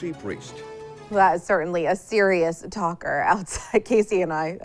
Sea Priest. That is certainly a serious talker outside. Casey and I,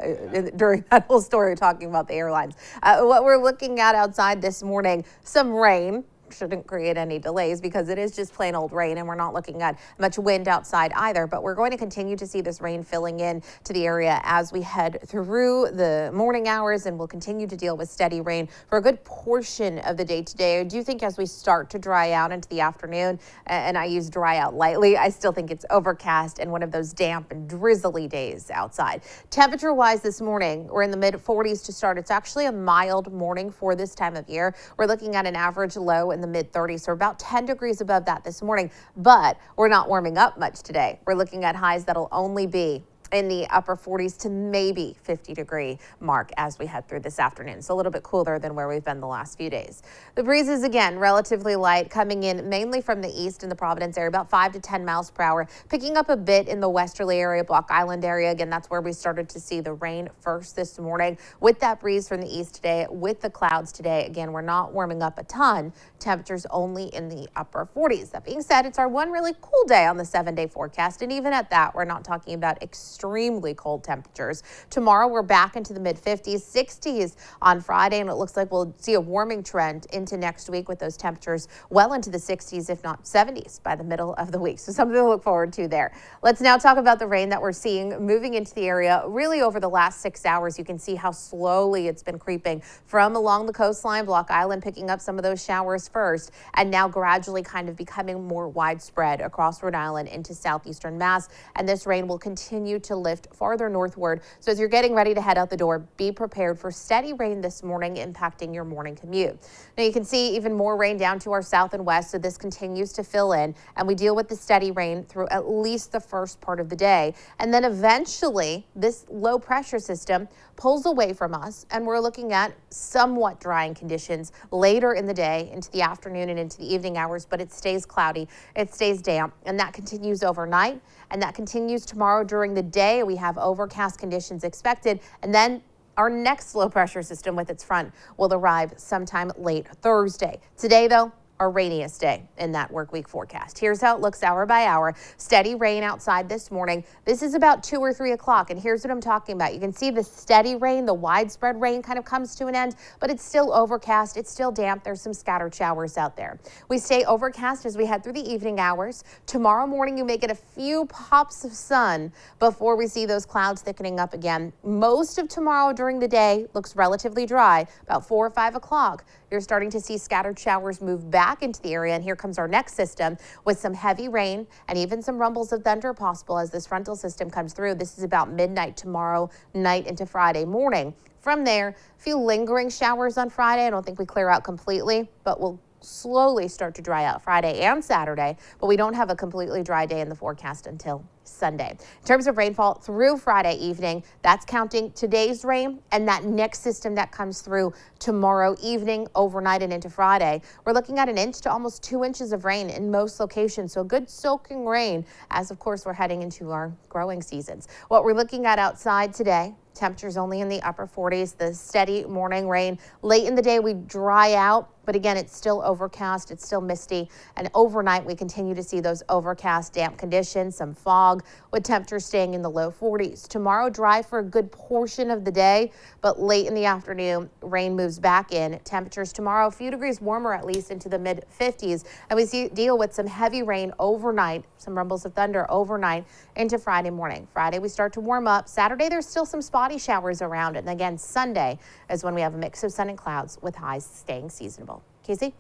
during that whole story, talking about the airlines. What we're looking at outside this morning, some rain. Shouldn't create any delays because it is just plain old rain, and we're not looking at much wind outside either. But we're going to continue to see this rain filling in to the area as we head through the morning hours, and we'll continue to deal with steady rain for a good portion of the day today. I do think as we start to dry out into the afternoon, and I use dry out lightly, I still think it's overcast and one of those damp and drizzly days outside. Temperature wise this morning, we're in the mid 40s to start. It's actually a mild morning for this time of year. We're looking at an average low in the mid 30s, so about 10 degrees above that this morning, but we're not warming up much today. We're looking at highs that'll only be in the upper 40s to maybe 50-degree mark as we head through this afternoon. So a little bit cooler than where we've been the last few days. The breezes, again, relatively light, coming in mainly from the east in the Providence area, about 5 to 10 miles per hour, picking up a bit in the westerly area, Block Island area. Again, that's where we started to see the rain first this morning. With that breeze from the east today, with the clouds today, again, we're not warming up a ton. Temperatures only in the upper 40s. That being said, it's our one really cool day on the 7-day forecast, and even at that, we're not talking about extremely cold temperatures. Tomorrow, we're back into the mid 50s, 60s on Friday, and it looks like we'll see a warming trend into next week with those temperatures well into the 60s, if not 70s by the middle of the week. So something to look forward to there. Let's now talk about the rain that we're seeing moving into the area really over the last 6 hours. You can see how slowly it's been creeping from along the coastline, Block Island, picking up some of those showers first, and now gradually kind of becoming more widespread across Rhode Island into southeastern Mass. And this rain will continue to lift farther northward. So as you're getting ready to head out the door, be prepared for steady rain this morning impacting your morning commute. Now you can see even more rain down to our south and west, so this continues to fill in, and we deal with the steady rain through at least the first part of the day. And then eventually this low pressure system pulls away from us, and we're looking at somewhat drying conditions later in the day into the afternoon and into the evening hours, but it stays cloudy, it stays damp, and that continues overnight, and that continues tomorrow during the day. We have overcast conditions expected, and then our next low pressure system with its front will arrive sometime late Thursday. Today, though, our rainiest day in that work week forecast. Here's how it looks hour by hour. Steady rain outside this morning. This is about 2 or 3 o'clock, and here's what I'm talking about. You can see the steady rain, the widespread rain kind of comes to an end, but it's still overcast. It's still damp. There's some scattered showers out there. We stay overcast as we head through the evening hours. Tomorrow morning, you may get a few pops of sun before we see those clouds thickening up again. Most of tomorrow during the day looks relatively dry. About 4 or 5 o'clock, you're starting to see scattered showers move back into the area, and here comes our next system with some heavy rain and even some rumbles of thunder possible as this frontal system comes through. This is about midnight tomorrow night into Friday morning. From there, a few lingering showers on Friday. I don't think we clear out completely, but we'll slowly start to dry out Friday and Saturday, but we don't have a completely dry day in the forecast until Sunday. In terms of rainfall through Friday evening, that's counting today's rain and that next system that comes through tomorrow evening, overnight, and into Friday. We're looking at 1 inch to almost 2 inches of rain in most locations, so good soaking rain as, of course, we're heading into our growing seasons. What we're looking at outside today, temperatures only in the upper 40s, the steady morning rain. Late in the day, we dry out, but again, it's still overcast, it's still misty, and overnight we continue to see those overcast, damp conditions, some fog, with temperatures staying in the low 40s. Tomorrow, dry for a good portion of the day, but late in the afternoon, rain moves back in. Temperatures tomorrow, a few degrees warmer, at least into the mid 50s, and we deal with some heavy rain overnight, some rumbles of thunder overnight into Friday morning. Friday, we start to warm up. Saturday, there's still some spotty showers around, and again, Sunday is when we have a mix of sun and clouds with highs staying seasonable. Casey?